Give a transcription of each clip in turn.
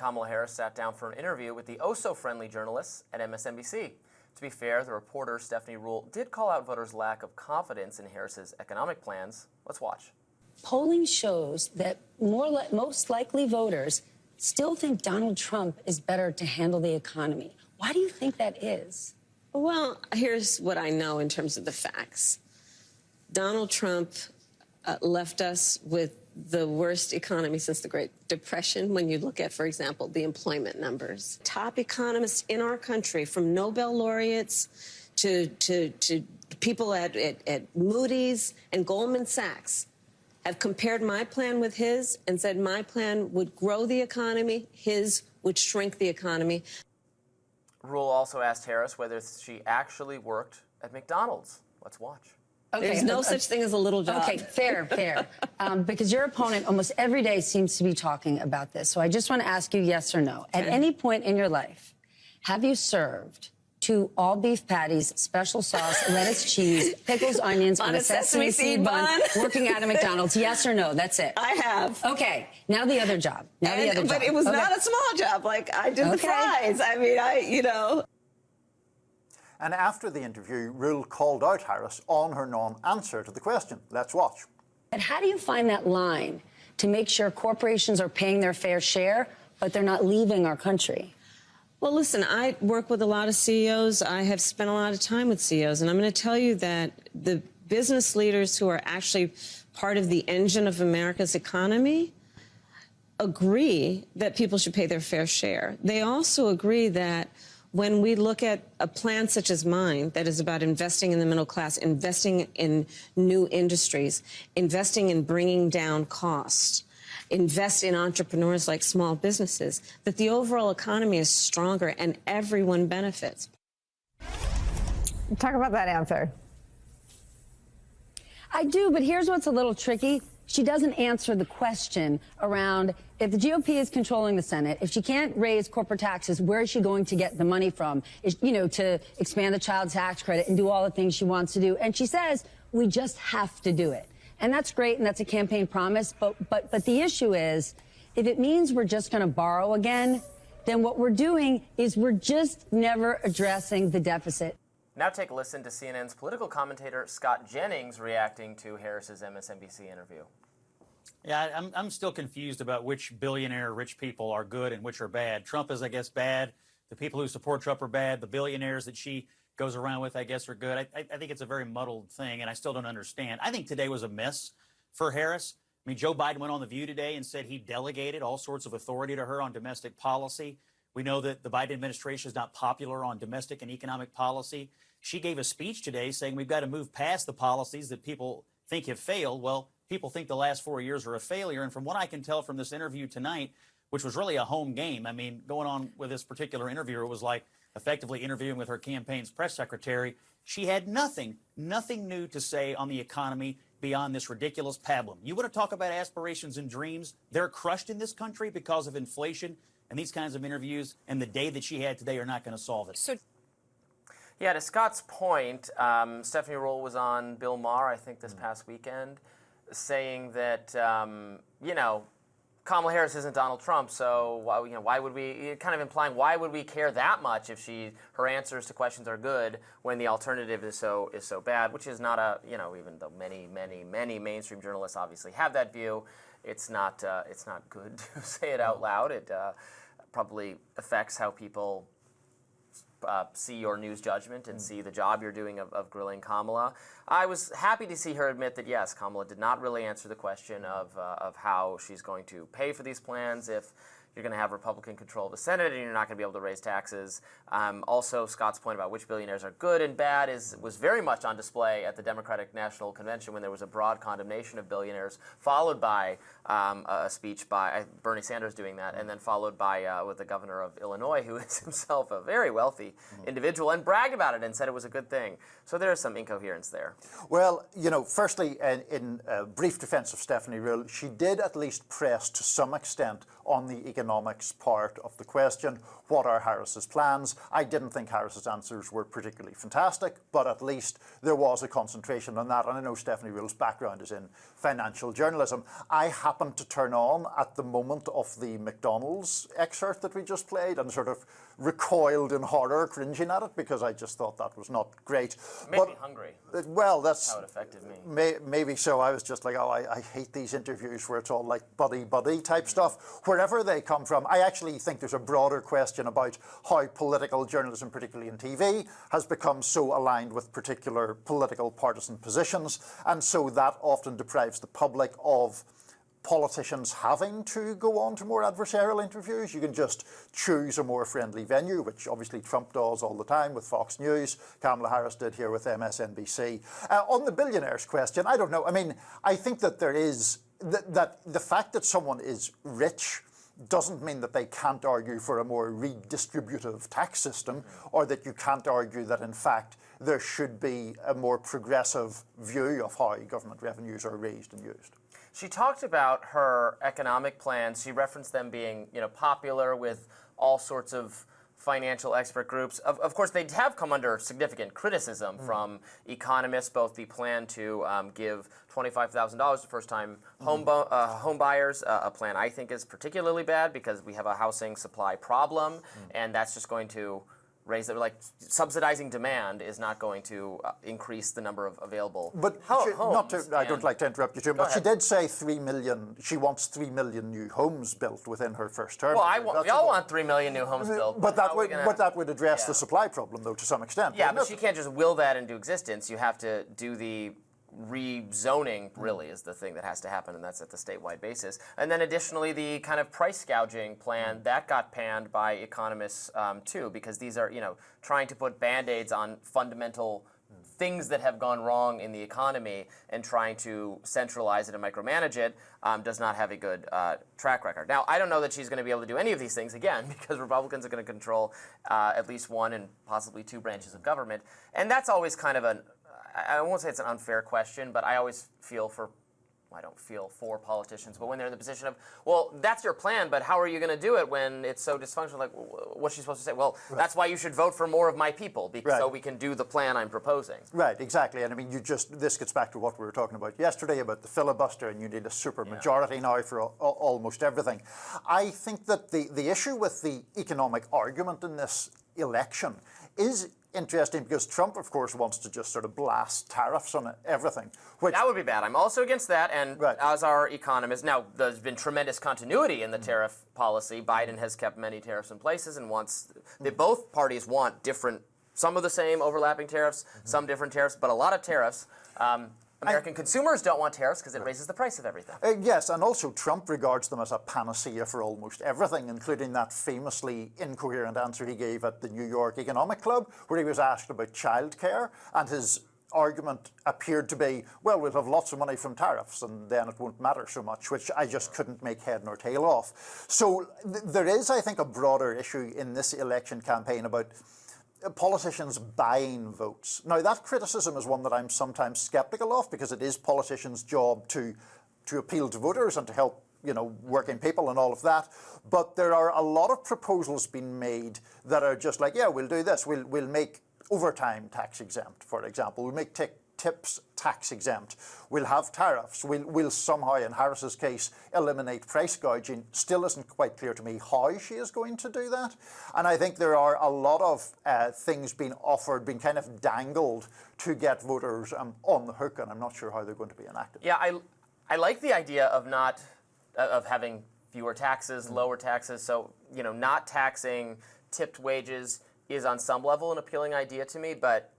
Kamala Harris sat down for an interview with the oh-so-friendly journalists at MSNBC. To be fair, the reporter, Stephanie Ruhle, did call out voters' lack of confidence in Harris's economic plans. Let's watch. Polling shows that most likely voters still think Donald Trump is better to handle the economy. Why do you think that is? Well, here's what I know in terms of the facts. Donald Trump left us with the worst economy since the Great Depression when you look at, for example, the employment numbers. Top economists in our country, from Nobel laureates to people at Moody's and Goldman Sachs, have compared my plan with his and said my plan would grow the economy, his would shrink the economy. Ruhle also asked Harris whether she actually worked at McDonald's. Let's watch. Okay, there's no such thing as a little job. Okay, fair. Because your opponent almost every day seems to be talking about this. So I just want to ask you yes or no. At any point in your life, have you served 2 all-beef patties, special sauce, lettuce, cheese, pickles, onions on a sesame seed bun, working at a McDonald's? Yes or no? That's it. I have. Okay, now the other job. But it was not a small job. Like, I did the fries. I mean, And after the interview, Ruhle called out Harris on her non-answer to the question. Let's watch. But how do you find that line to make sure corporations are paying their fair share, but they're not leaving our country? Well, listen, I work with a lot of CEOs. I have spent a lot of time with CEOs, and I'm going to tell you that the business leaders who are actually part of the engine of America's economy agree that people should pay their fair share. They also agree that when we look at a plan such as mine that is about investing in the middle class, investing in new industries, investing in bringing down costs, invest in entrepreneurs like small businesses, that the overall economy is stronger and everyone benefits. Talk about that answer. I do, but here's what's a little tricky. She doesn't answer the question around if the GOP is controlling the Senate, if she can't raise corporate taxes, where is she going to get the money from, to expand the child tax credit and do all the things she wants to do? And she says, we just have to do it. And that's great, and that's a campaign promise. But the issue is, if it means we're just going to borrow again, then what we're doing is we're just never addressing the deficit. Now take a listen to CNN's political commentator Scott Jennings reacting to Harris's MSNBC interview. Yeah, I'm still confused about which billionaire rich people are good and which are bad. Trump is, I guess, bad. The people who support Trump are bad. The billionaires that she goes around with, I guess, are good. I think it's a very muddled thing, and I still don't understand. I think today was a miss for Harris. I mean, Joe Biden went on The View today and said he delegated all sorts of authority to her on domestic policy. We know that the Biden administration is not popular on domestic and economic policy. She gave a speech today saying we've got to move past the policies that people think have failed. Well, people think the last 4 years are a failure. And from what I can tell from this interview tonight, which was really a home game, I mean, going on with this particular interviewer, it was like effectively interviewing with her campaign's press secretary. She had nothing new to say on the economy beyond this ridiculous pablum. You want to talk about aspirations and dreams? They're crushed in this country because of inflation, and these kinds of interviews and the day that she had today are not going to solve it. Yeah, to Scott's point, Stephanie Ruhle was on Bill Maher, I think, this past weekend, saying that, Kamala Harris isn't Donald Trump, so why would we, kind of implying, why would we care that much if her answers to questions are good when the alternative is so bad, which is not even though many mainstream journalists obviously have that view, it's not good to say it out loud. It probably affects how people see your news judgment and see the job you're doing of grilling Kamala. I was happy to see her admit that, yes, Kamala did not really answer the question of how she's going to pay for these plans if you're going to have Republican control of the Senate and you're not going to be able to raise taxes. Also, Scott's point about which billionaires are good and bad was very much on display at the Democratic National Convention when there was a broad condemnation of billionaires, followed by a speech by Bernie Sanders doing that, and then followed by with the governor of Illinois, who is himself a very wealthy individual, and bragged about it and said it was a good thing. So there is some incoherence there. Well, firstly, in brief defense of Stephanie Ruhle, she did at least press to some extent on the economic economics part of the question. What are Harris's plans? I didn't think Harris's answers were particularly fantastic, but at least there was a concentration on that. And I know Stephanie Ruhle's background is in financial journalism. I happened to turn on at the moment of the McDonald's excerpt that we just played and sort of recoiled in horror, cringing at it, because I just thought that was not great. It made me hungry. Well, that's how it affected me. Maybe so. I was just like, oh, I hate these interviews where it's all like buddy type stuff. Wherever they come from, I actually think there's a broader question about how political journalism, particularly in TV, has become so aligned with particular political partisan positions, and so that often deprives the public of politicians having to go on to more adversarial interviews. You can just choose a more friendly venue, which obviously Trump does all the time with Fox News. Kamala Harris did here with MSNBC. On the billionaires question, I don't know. I mean, I think that there is, that the fact that someone is rich doesn't mean that they can't argue for a more redistributive tax system, or that you can't argue that, in fact, there should be a more progressive view of how government revenues are raised and used. She talked about her economic plans. She referenced them being, popular with all sorts of financial expert groups. Of course, they have come under significant criticism from economists, both the plan to give $25,000 to first-time home buyers, a plan I think is particularly bad because we have a housing supply problem, and that's just going to raise it. Like, subsidizing demand is not going to increase the number of available homes. I don't like to interrupt you too, but she did say 3 million, she wants 3 million new homes built within her first term. Well, we all want 3 million new homes built. But that would address the supply problem, though, to some extent. Yeah, but she can't just will that into existence. You have to do the rezoning, really, is the thing that has to happen, and that's at the statewide basis. And then additionally, the kind of price gouging plan, that got panned by economists too, because these are, trying to put Band-Aids on fundamental things that have gone wrong in the economy and trying to centralize it and micromanage it does not have a good track record. Now, I don't know that she's going to be able to do any of these things again, because Republicans are going to control at least one and possibly two branches of government. And that's always kind of I won't say it's an unfair question, but I always feel for, I don't feel for politicians, but when they're in the position of, well, that's your plan, but how are you going to do it when it's so dysfunctional? Like, what's she supposed to say? Well, that's why you should vote for more of my people, because so we can do the plan I'm proposing. Right, exactly. And I mean, this gets back to what we were talking about yesterday about the filibuster, and you need a super majority now for almost everything. I think that the issue with the economic argument in this election is interesting, because Trump, of course, wants to just sort of blast tariffs on everything. That would be bad. I'm also against that, and as are economists. Now, there's been tremendous continuity in the tariff policy. Biden has kept many tariffs in places and wants, both parties want different, some of the same overlapping tariffs, some different tariffs, but a lot of tariffs. American consumers don't want tariffs because it raises the price of everything. Yes, and also Trump regards them as a panacea for almost everything, including that famously incoherent answer he gave at the New York Economic Club, where he was asked about childcare, and his argument appeared to be, well, we'll have lots of money from tariffs and then it won't matter so much, which I just couldn't make head nor tail off. So there is, I think, a broader issue in this election campaign about politicians buying votes. Now, that criticism is one that I'm sometimes skeptical of, because it is politicians' job to appeal to voters and to help, working people and all of that. But there are a lot of proposals being made that are just like, yeah, we'll do this. We'll make overtime tax exempt, for example. We'll make tips tax exempt. We'll have tariffs. We'll somehow, in Harris's case, eliminate price gouging. Still isn't quite clear to me how she is going to do that. And I think there are a lot of things being offered, being kind of dangled to get voters on the hook, and I'm not sure how they're going to be enacted. Yeah, I like the idea of having fewer taxes, lower taxes. So, not taxing tipped wages is on some level an appealing idea to me, but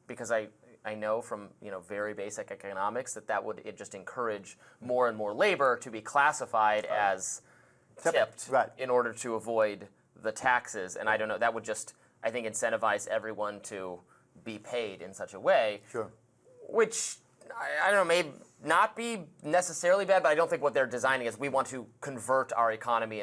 because I know from very basic economics that would just encourage more and more labor to be classified as tipped in order to avoid the taxes. And I don't know, that would just, I think, incentivize everyone to be paid in such a way, which I don't know, may not be necessarily bad, but I don't think what they're designing is we want to convert our economy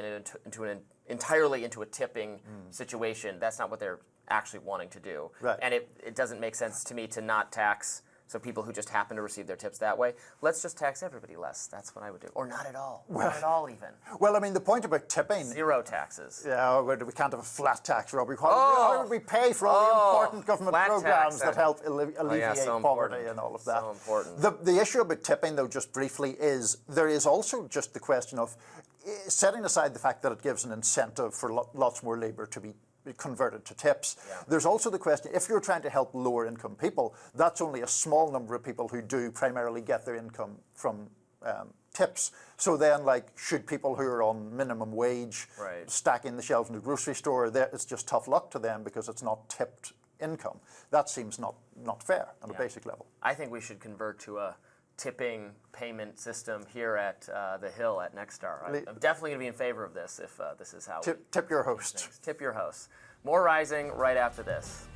entirely into a tipping situation. That's not what they're actually wanting to do. And it doesn't make sense to me to not tax So people who just happen to receive their tips that way, let's just tax everybody less. That's what I would do. Or not at all. Not at all even. Well, I mean, the point about tipping... Zero taxes. Yeah, we can't have a flat tax, Robby. How would we pay for all the important government programs that help alleviate poverty and all of that? So important. The issue about tipping, though, just briefly, is there is also just the question of setting aside the fact that it gives an incentive for lots more labour to be converted to tips. Yeah. There's also the question, if you're trying to help lower income people, that's only a small number of people who do primarily get their income from tips. So then, like, should people who are on minimum wage stacking the shelves in the grocery store, it's just tough luck to them because it's not tipped income. That seems not fair on a basic level. I think we should convert to a tipping payment system here at the Hill at Nexstar. I'm definitely going to be in favor of this if this is how tip your host. Tip your host. More Rising right after this.